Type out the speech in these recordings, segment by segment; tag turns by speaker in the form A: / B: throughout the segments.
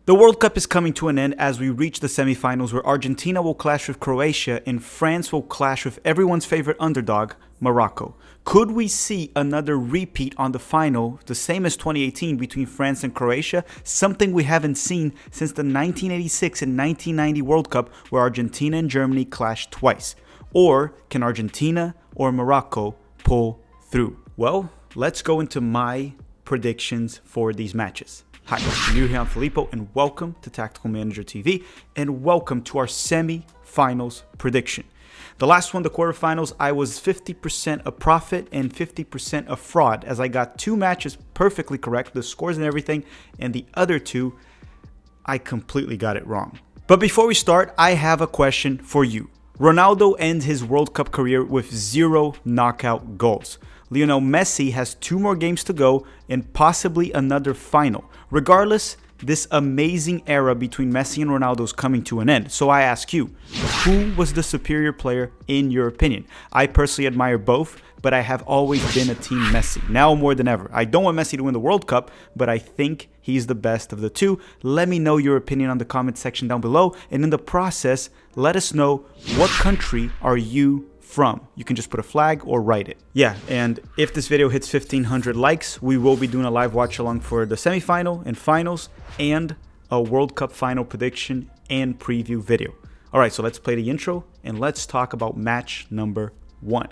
A: The World Cup is coming to an end as we reach the semi-finals where Argentina will clash with Croatia and France will clash with everyone's favorite underdog, Morocco. Could we see another repeat on the final, the same as 2018 between France and Croatia, something we haven't seen since the 1986 and 1990 World Cup where Argentina and Germany clashed twice? Or can Argentina or Morocco pull through? Well, let's go into my predictions for these matches. Hi, I'm new here, I'm Filippo, and welcome to Tactical Manager TV, and welcome to our semi-finals prediction. The last one, the quarterfinals, I was 50% a profit and 50% a fraud, as I got two matches perfectly correct, the scores and everything, and the other two, I completely got it wrong. But before we start, I have a question for you. Ronaldo ends his World Cup career with 0 knockout goals. Lionel Messi has 2 more games to go and possibly another final. Regardless, this amazing era between Messi and Ronaldo is coming to an end. So I ask you, who was the superior player in your opinion? I personally admire both, but I have always been a team Messi, now more than ever. I don't want Messi to win the World Cup, but I think he's the best of the two. Let me know your opinion on the comment section down below, and in the process, let us know what country are you from. You can just put a flag or write it. Yeah, and if this video hits 1,500 likes, we will be doing a live watch along for the semifinal and finals and a World Cup final prediction and preview video. All right, so let's play the intro and let's talk about match number 1.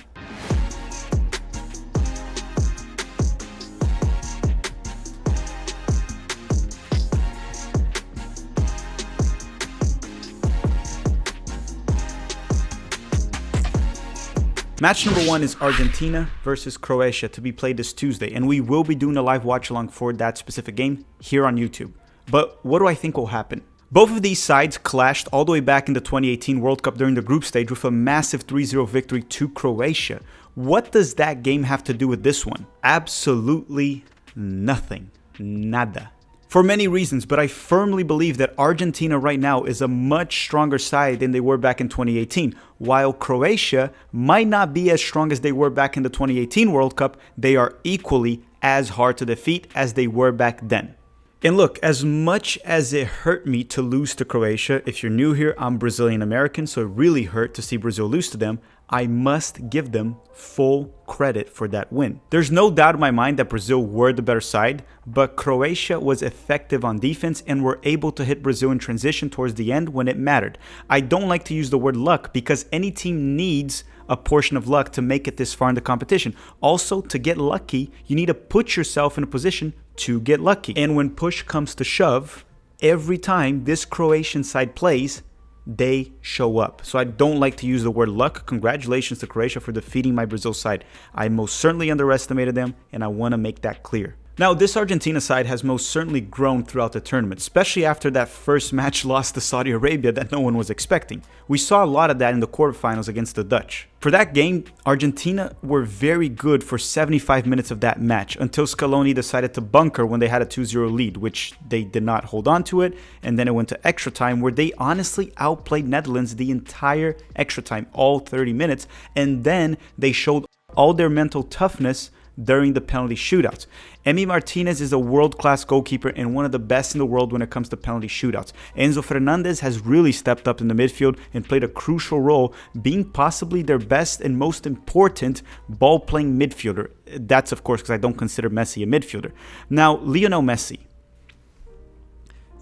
A: Match number 1 is Argentina versus Croatia to be played this Tuesday, and we will be doing a live watch along for that specific game here on YouTube. But what do I think will happen? Both of these sides clashed all the way back in the 2018 World Cup during the group stage with a massive 3-0 victory to Croatia. What does that game have to do with this one? Absolutely nothing. Nada. For many reasons, but I firmly believe that Argentina right now is a much stronger side than they were back in 2018. While Croatia might not be as strong as they were back in the 2018 World Cup, they are equally as hard to defeat as they were back then. And look, as much as it hurt me to lose to Croatia, if you're new here, I'm Brazilian American, so it really hurt to see Brazil lose to them. I must give them full credit for that win. There's no doubt in my mind that Brazil were the better side, but Croatia was effective on defense and were able to hit Brazil in transition towards the end when it mattered. I don't like to use the word luck because any team needs a portion of luck to make it this far in the competition. Also, to get lucky, you need to put yourself in a position to get lucky. And when push comes to shove, every time this Croatian side plays, they show up. So I don't like to use the word luck. Congratulations to Croatia for defeating my Brazil side. I most certainly underestimated them, and I want to make that clear. Now, this Argentina side has most certainly grown throughout the tournament, especially after that first match loss to Saudi Arabia that no one was expecting. We saw a lot of that in the quarterfinals against the Dutch. For that game, Argentina were very good for 75 minutes of that match until Scaloni decided to bunker when they had a 2-0 lead, which they did not hold on to it, and then it went to extra time where they honestly outplayed Netherlands the entire extra time, all 30 minutes, and then they showed all their mental toughness during the penalty shootouts. Emi Martinez is a world-class goalkeeper and one of the best in the world when it comes to penalty shootouts. Enzo Fernandez has really stepped up in the midfield and played a crucial role, being possibly their best and most important ball-playing midfielder. That's, of course, because I don't consider Messi a midfielder. Now, Lionel Messi.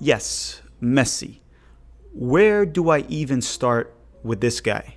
A: Yes, Messi. Where do I even start with this guy?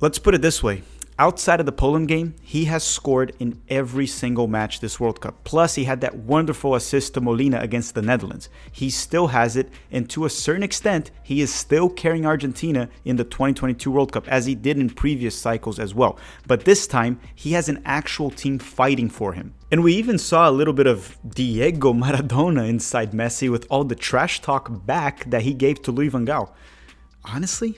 A: Let's put it this way. Outside of the Poland game, he has scored in every single match this World Cup. Plus, he had that wonderful assist to Molina against the Netherlands. He still has it, and to a certain extent, he is still carrying Argentina in the 2022 World Cup, as he did in previous cycles as well. But this time, he has an actual team fighting for him. And we even saw a little bit of Diego Maradona inside Messi with all the trash talk back that he gave to Louis van Gaal. Honestly,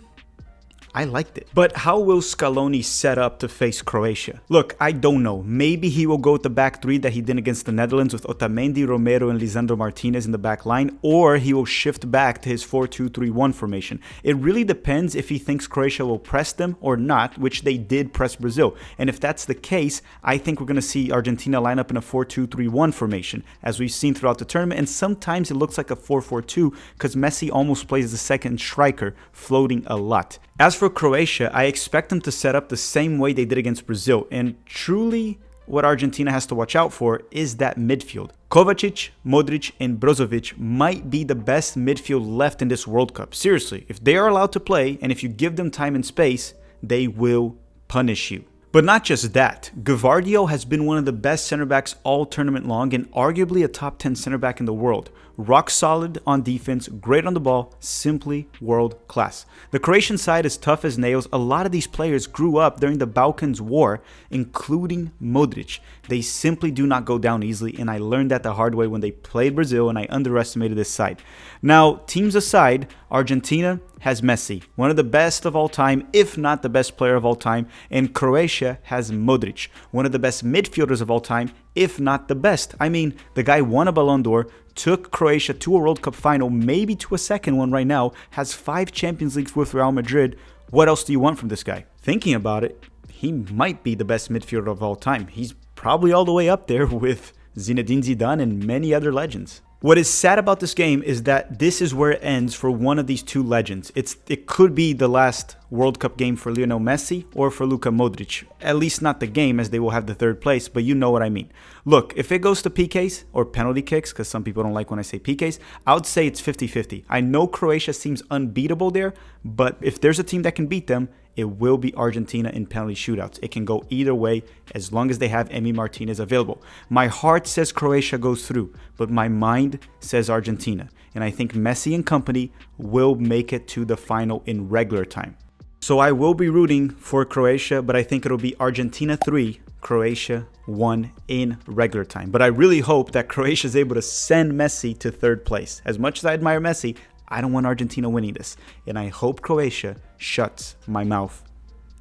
A: I liked it. But how will Scaloni set up to face Croatia? Look, I don't know. Maybe he will go with the back three that he did against the Netherlands with Otamendi, Romero, and Lisandro Martinez in the back line, or he will shift back to his 4-2-3-1 formation. It really depends if he thinks Croatia will press them or not, which they did press Brazil. And if that's the case, I think we're going to see Argentina line up in a 4-2-3-1 formation, as we've seen throughout the tournament, and sometimes it looks like a 4-4-2 because Messi almost plays the second striker, floating a lot. As for Croatia, I expect them to set up the same way they did against Brazil, and truly what Argentina has to watch out for is that midfield. Kovacic, Modric, and Brozovic might be the best midfield left in this World Cup. Seriously, if they are allowed to play, and if you give them time and space, they will punish you. But not just that, Gvardio has been one of the best center backs all tournament long and arguably a top 10 center back in the world. Rock solid on defense, great on the ball, simply world class. The Croatian side is tough as nails. A lot of these players grew up during the Balkans War, including Modric. They simply do not go down easily, and I learned that the hard way when they played Brazil, and I underestimated this side. Now, teams aside, Argentina has Messi, one of the best of all time, if not the best player of all time, and Croatia has Modric, one of the best midfielders of all time, if not the best. I mean, the guy won a Ballon d'Or, took Croatia to a World Cup final, maybe to a second one right now, has 5 Champions Leagues with Real Madrid. What else do you want from this guy? Thinking about it, he might be the best midfielder of all time. He's probably all the way up there with Zinedine Zidane and many other legends. What is sad about this game is that this is where it ends for one of these two legends. It could be the last World Cup game for Lionel Messi or for Luka Modric. At least not the game, as they will have the third place, but you know what I mean. Look, if it goes to PKs or penalty kicks, because some people don't like when I say PKs, I would say it's 50-50. I know Croatia seems unbeatable there, but if there's a team that can beat them, it will be Argentina in penalty shootouts. It can go either way as long as they have Emi Martinez available. My heart says Croatia goes through, but my mind says Argentina. And I think Messi and company will make it to the final in regular time. So I will be rooting for Croatia, but I think it'll be Argentina 3, Croatia 1 in regular time. But I really hope that Croatia is able to send Messi to third place. As much as I admire Messi, I don't want Argentina winning this, and I hope Croatia shuts my mouth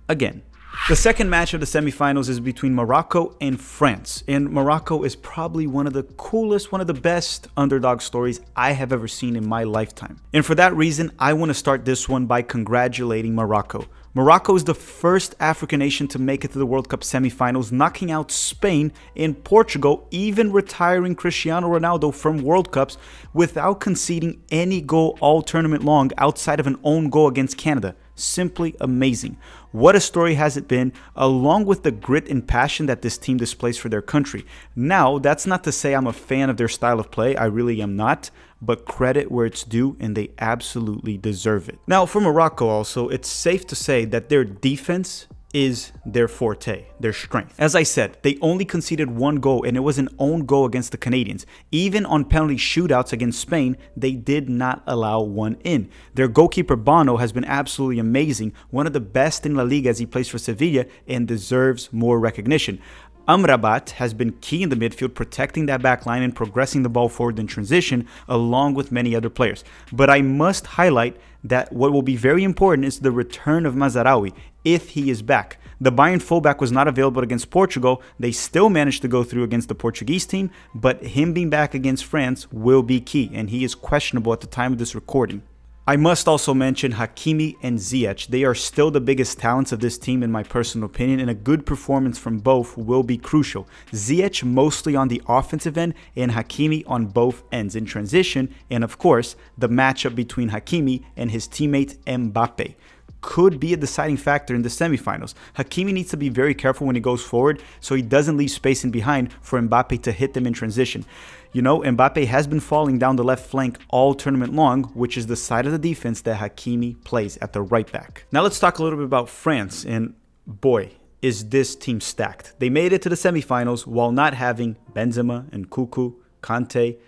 A: again. The second match of the semifinals is between Morocco and France, and Morocco is probably one of the coolest, one of the best underdog stories I have ever seen in my lifetime. And for that reason, I want to start this one by congratulating Morocco. Morocco is the first African nation to make it to the World Cup semi-finals, knocking out Spain and Portugal, even retiring Cristiano Ronaldo from World Cups without conceding any goal all tournament long outside of an own goal against Canada. Simply amazing. What a story has it been, along with the grit and passion that this team displays for their country. Now, that's not to say I'm a fan of their style of play, I really am not, but credit where it's due, and they absolutely deserve it. Now, for Morocco also, it's safe to say that their defense is their forte, their strength. As I said, they only conceded 1 goal, and it was an own goal against the Canadians. Even on penalty shootouts against Spain, they did not allow one in. Their goalkeeper Bono has been absolutely amazing, one of the best in La Liga as he plays for Sevilla, and deserves more recognition. Amrabat has been key in the midfield, protecting that back line and progressing the ball forward in transition, along with many other players. But I must highlight that what will be very important is the return of Mazraoui, if he is back. The Bayern fullback was not available against Portugal. They still managed to go through against the Portuguese team, but him being back against France will be key, and he is questionable at the time of this recording. I must also mention Hakimi and Ziyech. They are still the biggest talents of this team in my personal opinion, and a good performance from both will be crucial. Ziyech mostly on the offensive end and Hakimi on both ends in transition, and of course, the matchup between Hakimi and his teammate Mbappe could be a deciding factor in the semifinals. Hakimi needs to be very careful when he goes forward so he doesn't leave space in behind for Mbappe to hit them in transition. You know, Mbappe has been falling down the left flank all tournament long, which is the side of the defense that Hakimi plays at the right back. Now let's talk a little bit about France, and boy, is this team stacked. They made it to the semifinals while not having Benzema and Kuku, Kante,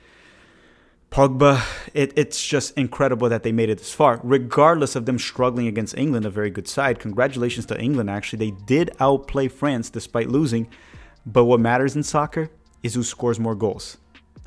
A: Pogba. It's just incredible that they made it this far, regardless of them struggling against England, a very good side. Congratulations to England, actually. They did outplay France despite losing, but what matters in soccer is who scores more goals.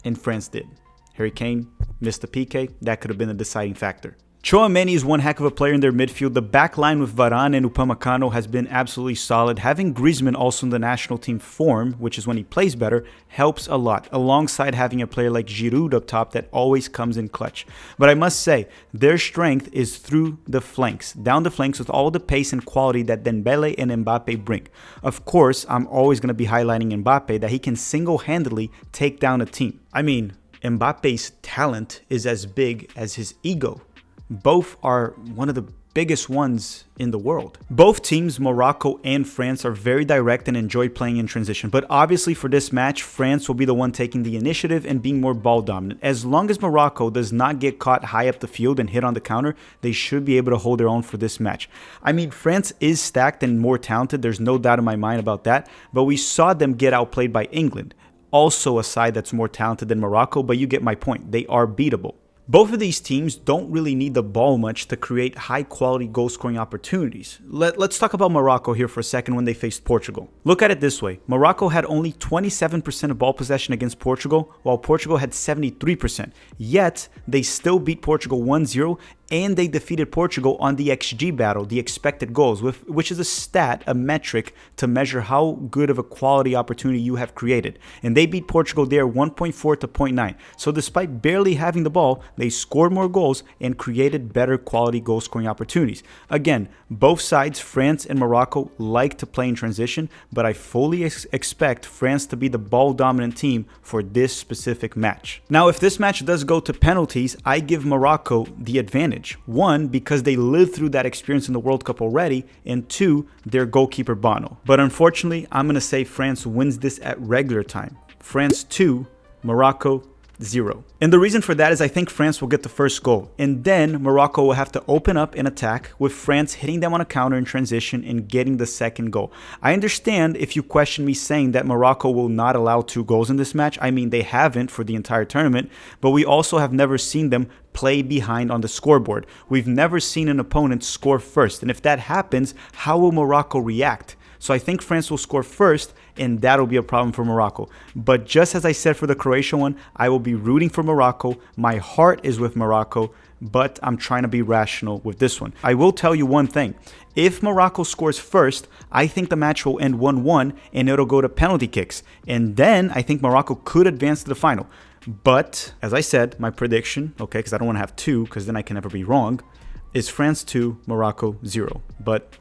A: And France did. Harry Kane missed the PK. That could have been a deciding factor. Tchouaméni is one heck of a player in their midfield. The back line with Varane and Upamecano has been absolutely solid. Having Griezmann also in the national team form, which is when he plays better, helps a lot, alongside having a player like Giroud up top that always comes in clutch. But I must say, their strength is through the flanks, down the flanks with all the pace and quality that Dembele and Mbappe bring. Of course, I'm always going to be highlighting Mbappe, that he can single-handedly take down a team. I mean, Mbappe's talent is as big as his ego. Both are one of the biggest ones in the world. Both teams, Morocco and France, are very direct and enjoy playing in transition. But obviously for this match, France will be the one taking the initiative and being more ball dominant. As long as Morocco does not get caught high up the field and hit on the counter, they should be able to hold their own for this match. I mean, France is stacked and more talented. There's no doubt in my mind about that. But we saw them get outplayed by England. Also a side that's more talented than Morocco, but you get my point. They are beatable. Both of these teams don't really need the ball much to create high-quality goal-scoring opportunities. Let's talk about Morocco here for a second when they faced Portugal. Look at it this way. Morocco had only 27% of ball possession against Portugal, while Portugal had 73%. Yet, they still beat Portugal 1-0, and they defeated Portugal on the XG battle, the expected goals, which is a stat, a metric to measure how good of a quality opportunity you have created. And they beat Portugal there 1.4 to 0.9. So despite barely having the ball, they scored more goals and created better quality goal scoring opportunities. Again, both sides, France and Morocco, like to play in transition, but I fully expect France to be the ball dominant team for this specific match. Now, if this match does go to penalties, I give Morocco the advantage. One, because they lived through that experience in the World Cup already, and two, their goalkeeper Bono. But unfortunately, I'm going to say France wins this at regular time. France 2, Morocco 0. And the reason for that is I think France will get the first goal, and then Morocco will have to open up and attack, with France hitting them on a counter in transition and getting the second goal. I understand if you question me saying that Morocco will not allow 2 goals in this match. I mean, they haven't for the entire tournament, but we also have never seen them play behind on the scoreboard. We've never seen an opponent score first, and if that happens, how will Morocco react? So I think France will score first, and that'll be a problem for Morocco. But just as I said for the Croatia one, I will be rooting for Morocco. My heart is with Morocco, but I'm trying to be rational with this one. I will tell you one thing. If Morocco scores first, I think the match will end 1-1, and it'll go to penalty kicks. And then I think Morocco could advance to the final. But, as I said, my prediction, okay, because I don't want to have 2, because then I can never be wrong, is France 2, Morocco 0. But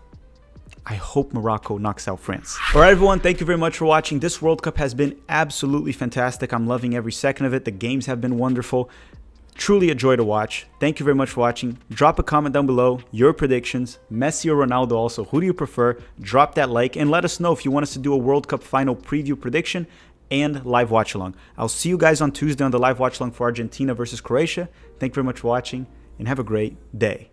A: I hope Morocco knocks out France. All right, everyone, thank you very much for watching. This World Cup has been absolutely fantastic. I'm loving every second of it. The games have been wonderful. Truly a joy to watch. Thank you very much for watching. Drop a comment down below, your predictions, Messi or Ronaldo also, who do you prefer? Drop that like and let us know if you want us to do a World Cup final preview prediction and live watch along. I'll see you guys on Tuesday on the live watch along for Argentina versus Croatia. Thank you very much for watching and have a great day.